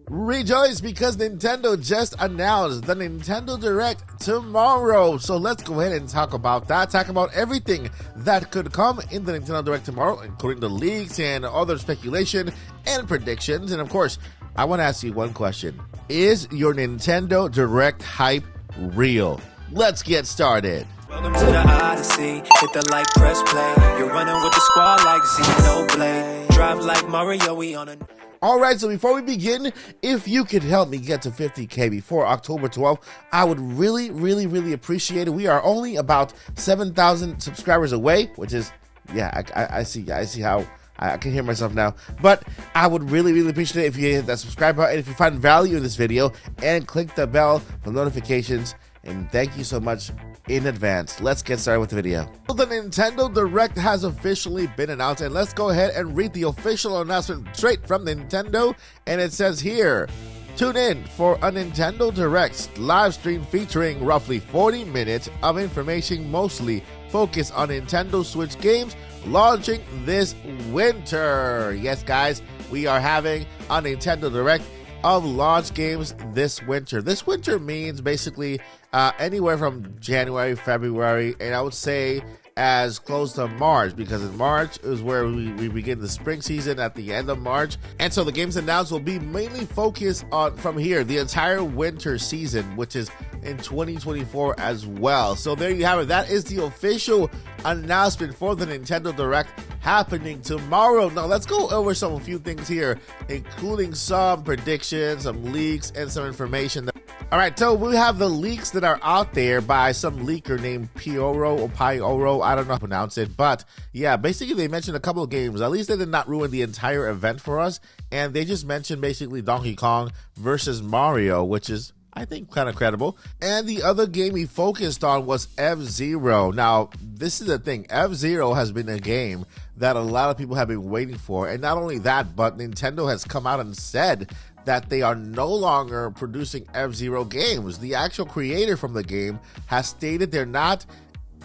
Rejoice because Nintendo just announced the Nintendo Direct tomorrow. So let's go ahead and talk about that. Talk about everything that could come in the Nintendo Direct tomorrow, including the leaks and other speculation and predictions. And of course, I want to ask you one question. Is your Nintendo Direct hype real? Let's get started. Welcome to the Odyssey. Hit the like, press play. You're running with the squad like Xenoblade. Drive like Mario, we on a... Alright, so before we begin, if you could help me get to 50K before October 12th, I would really appreciate it. We are only about 7,000 subscribers away, which is, yeah, I see how I can hear myself now. But I would really appreciate it if you hit that subscribe button, if you find value in this video, and click the bell for notifications. And thank you so much in advance. Let's get started with the video. The Nintendo Direct has officially been announced, and let's go ahead and read the official announcement straight from Nintendo. And it says here, tune in for a Nintendo Direct live stream featuring roughly 40 minutes of information mostly focused on Nintendo Switch games launching this winter. Yes, guys, we are having a Nintendo Direct of launch games this winter. This winter means basically anywhere from January, February, and I would say as close to March, because in March is where we begin the spring season at the end of March. And so the games announced will be mainly focused on from here, the entire winter season, which is in 2024 as well. So there you have it. That is the official announcement for the Nintendo Direct happening tomorrow. Now let's go over a few things here, including some predictions, some leaks, and some information. Alright, so we have the leaks that are out there by some leaker named Pioro or Pioro. I don't know how to pronounce it, but yeah, basically they mentioned a couple of games. At least they did not ruin the entire event for us, and they just mentioned basically Donkey Kong versus Mario, which is, I think, kind of credible. And the other game we focused on was FZero. Now, this is the thing. FZero has been a game that a lot of people have been waiting for. And not only that, but Nintendo has come out and said that they are no longer producing FZero games. The actual creator from the game has stated they're not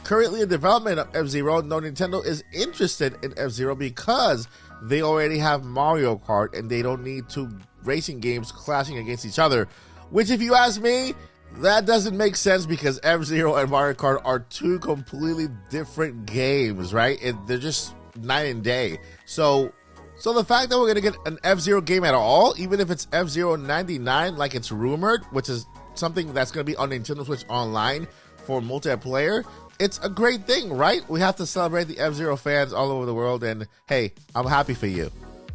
currently in development of FZero. No, Nintendo is interested in FZero because they already have Mario Kart and they don't need two racing games clashing against each other. Which, if you ask me, that doesn't make sense because F-Zero and Mario Kart are two completely different games, right? They're just night and day. So the fact that we're going to get an F-Zero game at all, even if it's F-Zero 99 like it's rumored, which is something that's going to be on Nintendo Switch Online for multiplayer, it's a great thing, right? We have to celebrate the F-Zero fans all over the world, and hey, I'm happy for you.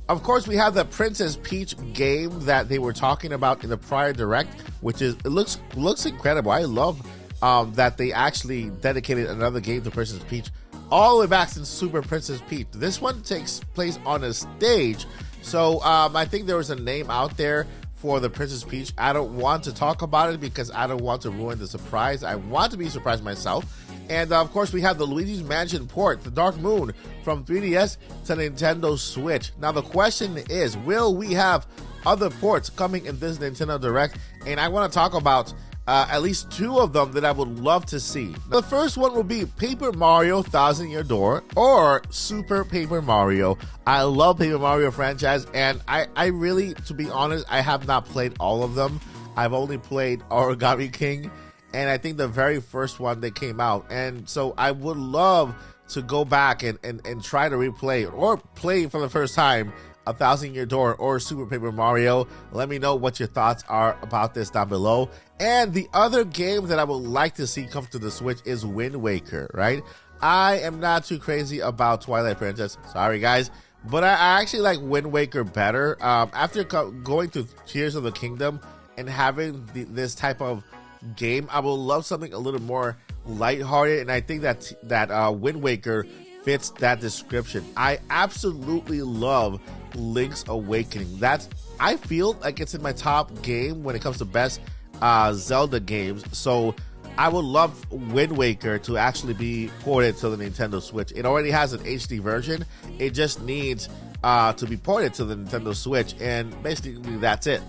Of course, we have the Princess Peach game that they were talking about in the prior Direct, which is, it looks incredible. I love that they actually dedicated another game to Princess Peach all the way back since Super Princess Peach. This one takes place on a stage, so I think there was a name out there for the Princess Peach. I don't want to talk about it because I don't want to ruin the surprise. I want to be surprised myself. And of course, we have the Luigi's Mansion port, the Dark Moon, from 3DS to Nintendo Switch. Now, the question is, will we have other ports coming in this Nintendo Direct? And I want to talk about at least two of them that I would love to see. The first one will be Paper Mario Thousand Year Door or Super Paper Mario. I love Paper Mario franchise, and I really, to be honest, I have not played all of them. I've only played Origami King, and I think the very first one that came out. And so I would love to go back and try to replay or play for the first time a Thousand Year Door or Super Paper Mario. Let me know what your thoughts are about this down below. And the other game that I would like to see come to the Switch is Wind Waker, right? I am not too crazy about Twilight Princess. Sorry, guys. But I actually like Wind Waker better. After going to Tears of the Kingdom and having this type of game, I would love something a little more lighthearted, and I think that Wind Waker fits that description. I absolutely love Link's Awakening. I feel like it's in my top game when it comes to best Zelda games. So I would love Wind Waker to actually be ported to the Nintendo Switch. It already has an HD version. It just needs to be ported to the Nintendo Switch, and basically that's it.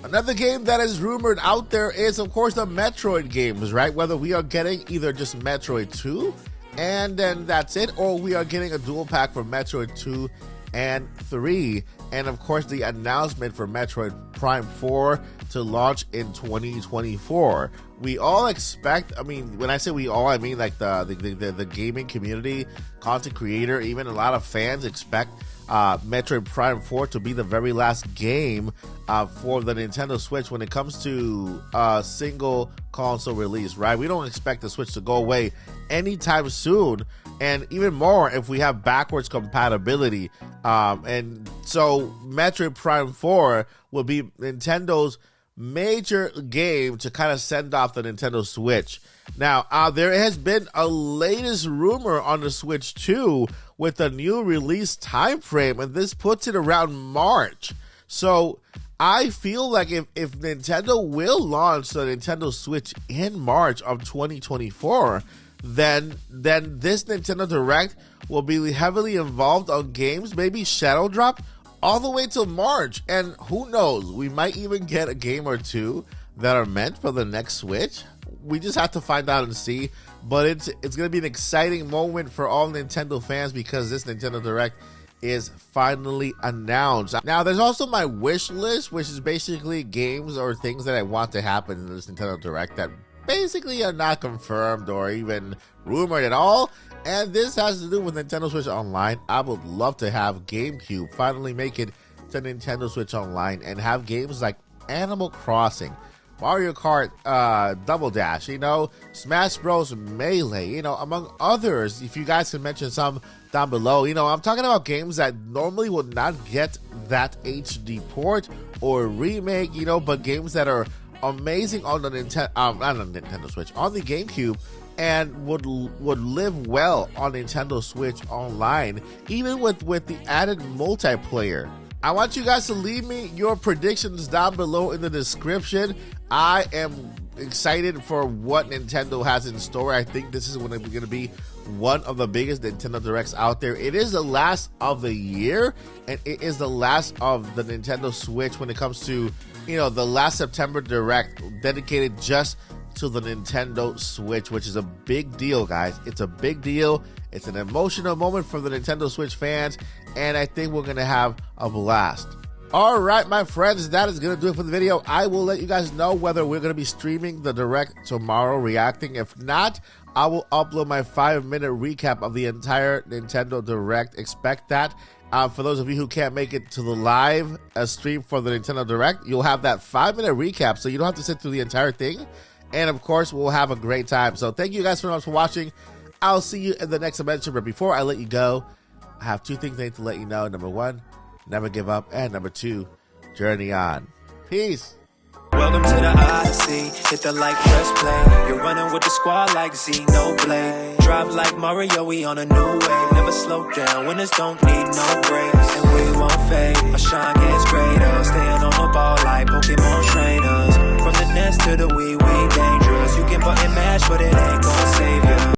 Another game that is rumored out there is, of course, the Metroid games, right? Whether we are getting either just Metroid 2 and then that's it, or we are getting a dual pack for Metroid 2 and 3, and of course the announcement for Metroid Prime 4 to launch in 2024. We all expect, I mean, when I say we all, I mean like the gaming community, content creator, even a lot of fans expect Metroid Prime 4 to be the very last game for the Nintendo Switch when it comes to single console release, right? We don't expect the Switch to go away anytime soon, and even more if we have backwards compatibility. And so Metroid Prime 4 will be Nintendo's major game to kind of send off the Nintendo Switch. Now, there has been a latest rumor on the Switch 2 with a new release time frame, and this puts it around March. So I feel like if Nintendo will launch the Nintendo Switch in March of 2024, then this Nintendo Direct will be heavily involved on games, maybe Shadow Drop, all the way till March. And who knows, we might even get a game or two that are meant for the next Switch. We just have to find out and see. But it's going to be an exciting moment for all Nintendo fans because this Nintendo Direct is finally announced. Now, there's also my wish list, which is basically games or things that I want to happen in this Nintendo Direct that basically are not confirmed or even rumored at all. And this has to do with Nintendo Switch Online. I would love to have GameCube finally make it to Nintendo Switch Online and have games like Animal Crossing, Mario Kart Double Dash, Smash Bros. Melee, among others. If you guys can mention some down below. I'm talking about games that normally would not get that HD port or remake, but games that are amazing on the not on the Nintendo Switch, on the GameCube, and would live well on Nintendo Switch Online, even with the added multiplayer. I want you guys to leave me your predictions down below in the description. I am excited for what Nintendo has in store. I think this is going to be one of the biggest Nintendo Directs out there. It is the last of the year, and it is the last of the Nintendo Switch when it comes to, the last September Direct dedicated just to the Nintendo Switch, which is a big deal, guys. It's a big deal. It's an emotional moment for the Nintendo Switch fans, and I think we're going to have a blast. All right, my friends, that is going to do it for the video. I will let you guys know whether we're going to be streaming the Direct tomorrow, reacting. If not, I will upload my 5-minute recap of the entire Nintendo Direct. Expect that. For those of you who can't make it to the live stream for the Nintendo Direct, you'll have that 5-minute recap, so you don't have to sit through the entire thing. And, of course, we'll have a great time. So thank you guys so much for watching. I'll see you in the next adventure. But before I let you go, I have 2 things I need to let you know. Number 1, never give up. And number 2, journey on. Peace. Welcome to the Odyssey. Hit the like, press play. You're running with the squad like Xenoblade. Drive like Mario, we on a new way. Never slow down, winners don't need no brakes. And we won't fade, our shine gets greater. Staying on the ball like Pokemon.